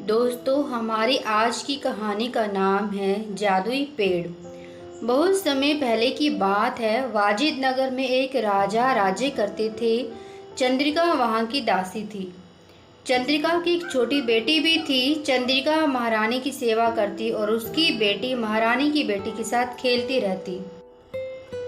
दोस्तों, हमारी आज की कहानी का नाम है जादुई पेड़। बहुत समय पहले की बात है। वाजिद नगर में एक राजा राज्य करते थे। चंद्रिका वहाँ की दासी थी। चंद्रिका की एक छोटी बेटी भी थी। चंद्रिका महारानी की सेवा करती और उसकी बेटी महारानी की बेटी के साथ खेलती रहती।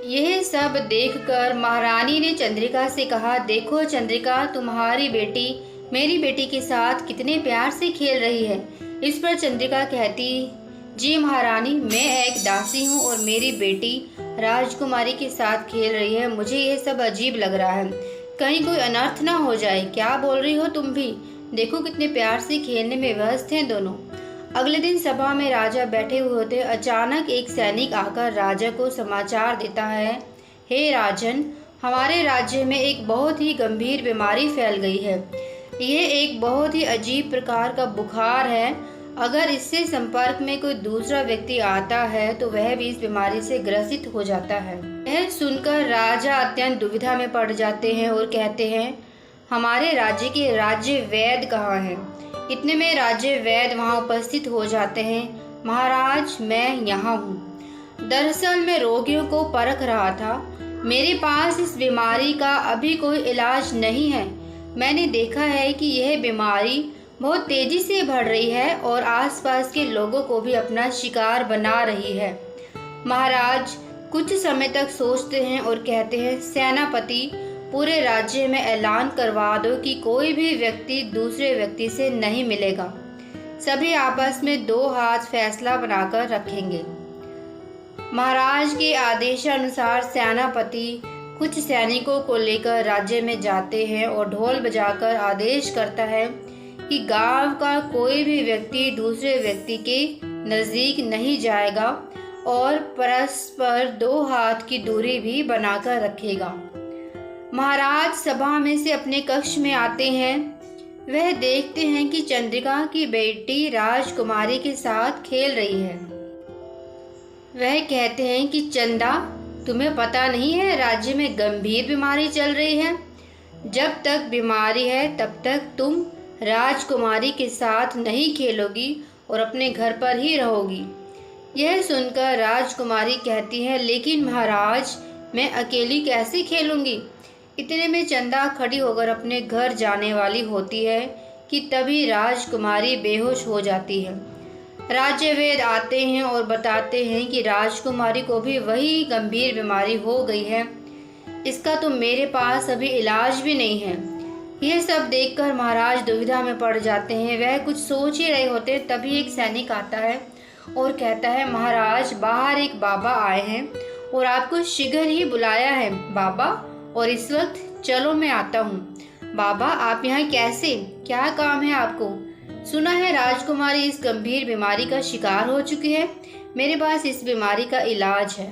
यह सब देखकर महारानी ने चंद्रिका से कहा, देखो चंद्रिका, तुम्हारी बेटी मेरी बेटी के साथ कितने प्यार से खेल रही है। इस पर चंद्रिका कहती, जी महारानी, मैं एक दासी हूँ और मेरी बेटी राजकुमारी के साथ खेल रही है। मुझे यह सब अजीब लग रहा है, कहीं कोई अनर्थ ना हो जाए। क्या बोल रही हो तुम भी? देखो कितने प्यार से खेलने में व्यस्त हैं दोनों। अगले दिन सभा में राजा बैठे हुए होते। अचानक एक सैनिक आकर राजा को समाचार देता है, हे राजन, हमारे राज्य में एक बहुत ही गंभीर बीमारी फैल गई है। यह एक बहुत ही अजीब प्रकार का बुखार है। अगर इससे संपर्क में कोई दूसरा व्यक्ति आता है तो वह भी इस बीमारी से ग्रसित हो जाता है। यह सुनकर राजा अत्यंत दुविधा में पड़ जाते हैं और कहते हैं, हमारे राज्य के राज्य वैद्य कहाँ हैं? इतने में राज्य वैद्य वहाँ उपस्थित हो जाते हैं। महाराज, मैं यहाँ हूँ। दरअसल मैं रोगियों को परख रहा था। मेरे पास इस बीमारी का अभी कोई इलाज नहीं है। मैंने देखा है कि यह बीमारी बहुत तेजी से बढ़ रही है और आसपास के लोगों को भी अपना शिकार बना रही है। महाराज कुछ समय तक सोचते हैं और कहते हैं, सेनापति, पूरे राज्य में ऐलान करवा दो कि कोई भी व्यक्ति दूसरे व्यक्ति से नहीं मिलेगा। सभी आपस में दो हाथ फैसला बनाकर रखेंगे। महाराज के आदेशानुसार सेनापति कुछ सैनिकों को लेकर राज्य में जाते हैं और ढोल बजाकर आदेश करता है कि गांव का कोई भी व्यक्ति दूसरे व्यक्ति के नजदीक नहीं जाएगा और परस्पर दो हाथ की दूरी भी बनाकर रखेगा। महाराज सभा में से अपने कक्ष में आते हैं। वह देखते हैं कि चंद्रिका की बेटी राजकुमारी के साथ खेल रही है। वह कहते हैं कि चंदा, तुम्हें पता नहीं है राज्य में गंभीर बीमारी चल रही है। जब तक बीमारी है तब तक तुम राजकुमारी के साथ नहीं खेलोगी और अपने घर पर ही रहोगी। यह सुनकर राजकुमारी कहती है, लेकिन महाराज, मैं अकेली कैसे खेलूंगी? इतने में चंदा खड़ी होकर अपने घर जाने वाली होती है कि तभी राजकुमारी बेहोश हो जाती है। राज्यवेद आते हैं और बताते हैं कि राजकुमारी को भी वही गंभीर बीमारी हो गई है। इसका तो मेरे पास अभी इलाज भी नहीं है। यह सब देखकर महाराज दुविधा में पड़ जाते हैं। वह कुछ सोच ही रहे होते, तभी एक सैनिक आता है और कहता है, महाराज, बाहर एक बाबा आए हैं और आपको शीघ्र ही बुलाया है। बाबा, और इस वक्त? चलो मैं आता हूँ। बाबा, आप यहाँ कैसे? क्या काम है आपको? सुना है राजकुमारी इस गंभीर बीमारी का शिकार हो चुकी है। मेरे पास इस बीमारी का इलाज है।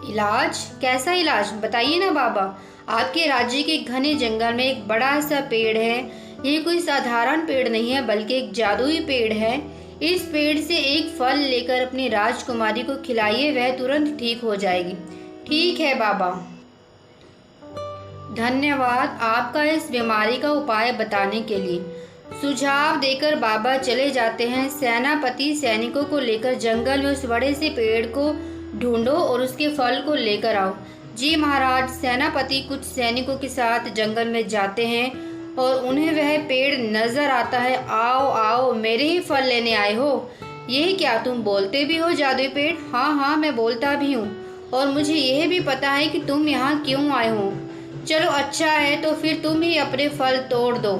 इलाज? कैसा इलाज? बताइए ना बाबा। आपके राज्य के घने जंगल में एक बड़ा सा पेड़ है। ये कोई साधारण पेड़ नहीं है, बल्कि एक जादुई पेड़ है। इस पेड़ से एक फल लेकर अपनी राजकुमारी को खिलाइए, वह तुरंत ठीक हो जाएगी। ठीक है बाबा। धन्यवाद आपका इस बीमारी का उपाय बताने के लिए। सुझाव देकर बाबा चले जाते हैं। सेनापति सैनिकों को लेकर जंगल में उस बड़े से पेड़ को ढूंढो और उसके फल को लेकर आओ। जी महाराज। सेनापति कुछ सैनिकों के साथ जंगल में जाते हैं और उन्हें वह पेड़ नजर आता है। आओ आओ, मेरे ही फल लेने आए हो? ये क्या, तुम बोलते भी हो जादुई पेड़? हाँ हाँ, मैं बोलता भी हूँ और मुझे यह भी पता है कि तुम यहाँ क्यों आए हो। चलो अच्छा है, तो फिर तुम ही अपने फल तोड़ दो,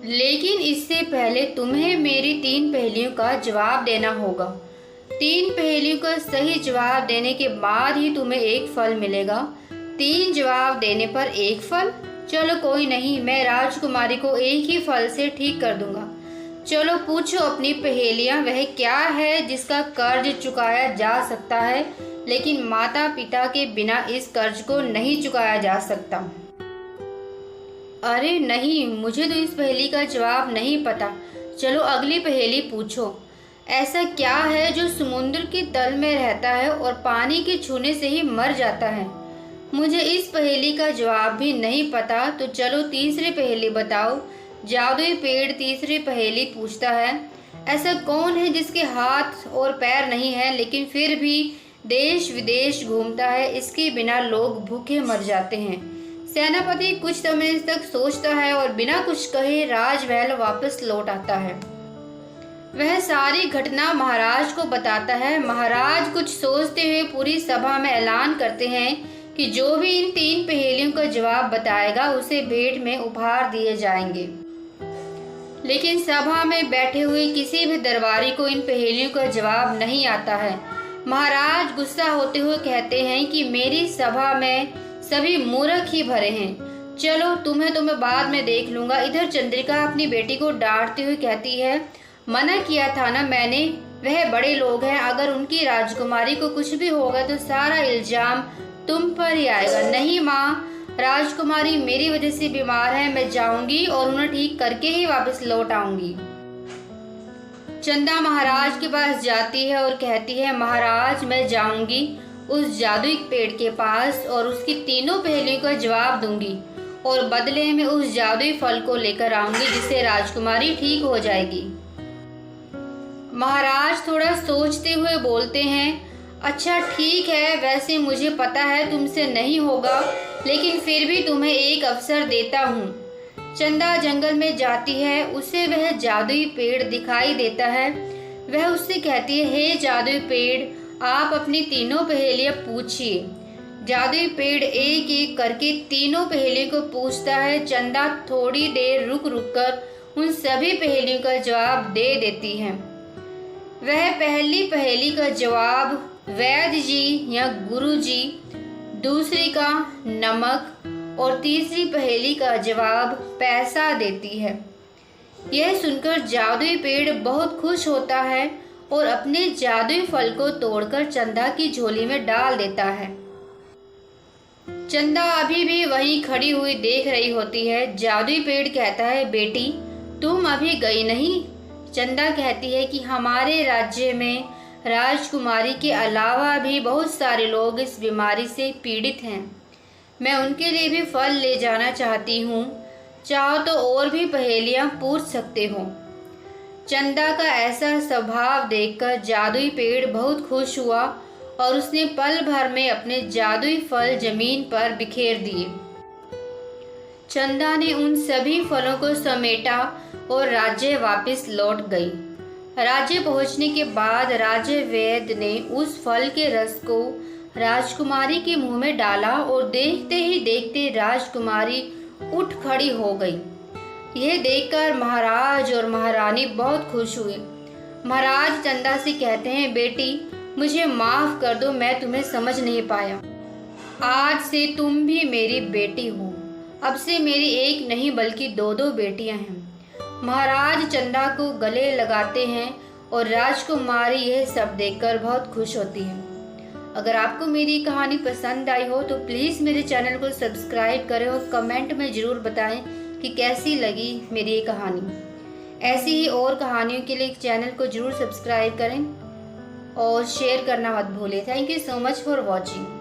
लेकिन इससे पहले तुम्हें मेरी 3 पहेलियों का जवाब देना होगा। 3 पहेलियों का सही जवाब देने के बाद ही तुम्हें एक फल मिलेगा। 3 जवाब देने पर एक फल? चलो कोई नहीं, मैं राजकुमारी को एक ही फल से ठीक कर दूंगा। चलो पूछो अपनी पहेलियां। वह क्या है जिसका कर्ज चुकाया जा सकता है, लेकिन माता पिता के बिना इस कर्ज को नहीं चुकाया जा सकता? अरे नहीं, मुझे तो इस पहेली का जवाब नहीं पता। चलो अगली पहेली पूछो। ऐसा क्या है जो समुद्र के तल में रहता है और पानी के छूने से ही मर जाता है? मुझे इस पहेली का जवाब भी नहीं पता। तो चलो तीसरी पहेली बताओ। जादुई पेड़ तीसरी पहेली पूछता है, ऐसा कौन है जिसके हाथ और पैर नहीं है लेकिन फिर भी देश विदेश घूमता है, इसके बिना लोग भूखे मर जाते हैं। सेनापति कुछ समय तक सोचता है और बिना कुछ कहे राजमहल वापस लौट आता है। वह सारी घटना महाराज को बताता है। महाराज कुछ सोचते हुए पूरी सभा में ऐलान करते हैं कि जो भी इन 3 पहेलियों का जवाब बताएगा उसे भेंट में उपहार दिए जाएंगे। लेकिन सभा में बैठे हुए किसी भी दरबारी को इन पहेलियों का जवाब नहीं आता है। महाराज गुस्सा होते हुए कहते हैं कि मेरी सभा में सभी मूर्ख ही भरे हैं, चलो तुम्हें तो मैं बाद में देख लूंगा। इधर चंद्रिका अपनी बेटी को डांटते हुए कहती है, मना किया था ना मैंने, वह बड़े लोग हैं, अगर उनकी राजकुमारी को कुछ भी होगा तो सारा इल्जाम तुम पर ही आएगा। नहीं माँ, राजकुमारी मेरी वजह से बीमार है, मैं जाऊंगी और उन्हें ठीक करके ही वापस लौट आऊंगी। चंदा महाराज के पास जाती है और कहती है, महाराज मैं जाऊंगी उस जादुई पेड़ के पास और उसकी तीनों पहेलियों का जवाब दूंगी और बदले में उस जादुई फल को लेकर आऊंगी जिससे राजकुमारी ठीक हो जाएगी। महाराज थोड़ा सोचते हुए बोलते हैं, अच्छा ठीक है, वैसे मुझे पता है तुमसे नहीं होगा, लेकिन फिर भी तुम्हें एक अवसर देता हूँ। चंदा जंगल में जाती है, उसे वह जादुई पेड़ दिखाई देता है। वह उससे कहती है, हे जादुई पेड़, आप अपनी तीनों पहेलियाँ पूछिए। जादुई पेड़ एक एक करके तीनों पहेलियों को पूछता है। चंदा थोड़ी देर रुक रुक कर उन सभी पहेलियों का जवाब दे देती है। वह पहली पहेली का जवाब वैद्य जी या गुरु जी, दूसरी का नमक और तीसरी पहेली का जवाब पैसा देती है। यह सुनकर जादुई पेड़ बहुत खुश होता है और अपने जादुई फल को तोड़कर चंदा की झोली में डाल देता है। चंदा अभी भी वहीं खड़ी हुई देख रही होती है। जादुई पेड़ कहता है, बेटी तुम अभी गई नहीं? चंदा कहती है कि हमारे राज्य में राजकुमारी के अलावा भी बहुत सारे लोग इस बीमारी से पीड़ित हैं, मैं उनके लिए भी फल ले जाना चाहती हूँ, चाहो तो और भी पहेलियाँ पूछ सकते हो। चंदा का ऐसा स्वभाव देखकर जादुई पेड़ बहुत खुश हुआ और उसने पल भर में अपने जादुई फल जमीन पर बिखेर दिए। चंदा ने उन सभी फलों को समेटा और राज्य वापस लौट गई। राज्य पहुंचने के बाद राज्य वैद्य ने उस फल के रस को राजकुमारी के मुंह में डाला और देखते ही देखते राजकुमारी उठ खड़ी हो गई। यह देखकर महाराज और महारानी बहुत खुश हुए। महाराज चंदा से कहते हैं, बेटी मुझे माफ कर दो, मैं तुम्हें समझ नहीं पाया। आज से तुम भी मेरी बेटी हो। अब से मेरी एक नहीं बल्कि 2-2 बेटियां हैं। महाराज चंदा को गले लगाते हैं और राजकुमारी यह सब देखकर बहुत खुश होती है। अगर आपको मेरी कहानी पसंद आई हो तो प्लीज़ मेरे चैनल को सब्सक्राइब करें और कमेंट में ज़रूर बताएं कि कैसी लगी मेरी ये कहानी। ऐसी ही और कहानियों के लिए चैनल को ज़रूर सब्सक्राइब करें और शेयर करना मत भूलें। Thank you so much for watching.